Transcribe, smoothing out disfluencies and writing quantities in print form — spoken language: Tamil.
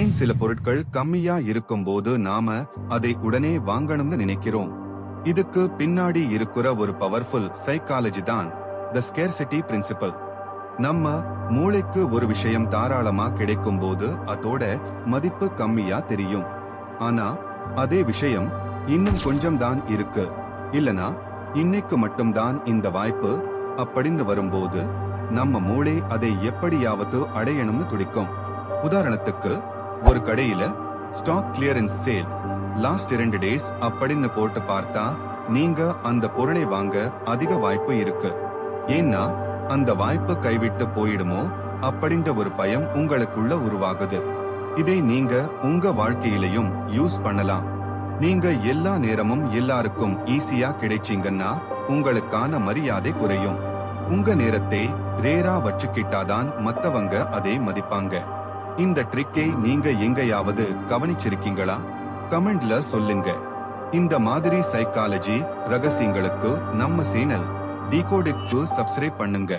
ஏன் சில பொருட்கள் கம்மியா இருக்கும்போது நாம அதை உடனே வாங்கணும்னு நினைக்கிறோம்? இதுக்கு பின்னாடி இருக்கிற ஒரு பவர்ஃபுல் சைக்காலஜி தான் த ஸ்கேர்சிட்டி பிரின்சிபல். நம்ம மூளைக்கு ஒரு விஷயம் தாராளமா கிடைக்கும் போது அதோட மதிப்பு கம்மியா தெரியும். ஆனா அதே விஷயம் இன்னும் கொஞ்சம் தான் இருக்கு, இல்லனா இன்னைக்கு மட்டும்தான் இந்த வாய்ப்பு அப்படின்னு வரும்போது நம்ம மூளை அதை எப்படியாவது அடையணும்னு துடிக்கும். உதாரணத்துக்கு, ஒரு கடையில stock clearance sale last 2 days அப்படின்னு போட்டு பார்த்தா நீங்க அந்த பொருளை வாங்க அதிக வாய்ப்பு இருக்கு. ஏன்னா அந்த வாய்ப்பு கைவிட்டு போயிடுமோ அப்படின்ற ஒரு பயம் உங்களுக்குள்ள உருவாகுது. இதை நீங்க உங்க வாழ்க்கையிலையும் யூஸ் பண்ணலாம். நீங்க எல்லா நேரமும் எல்லாருக்கும் ஈஸியா கிடைச்சீங்கன்னா உங்களுக்கான மரியாதை குறையும். உங்க நேரத்தை ரேரா வச்சுக்கிட்டாதான் மத்தவங்க அதை மதிப்பாங்க. இந்த ட்ரிக்கை நீங்க எங்கேயாவது கவனிச்சிருக்கீங்களா? கமெண்ட்ல சொல்லுங்க. இந்த மாதிரி சைக்காலஜி ரகசியங்களுக்கு நம்ம சேனல் டிகோடிக்கு சப்ஸ்கிரைப் பண்ணுங்க.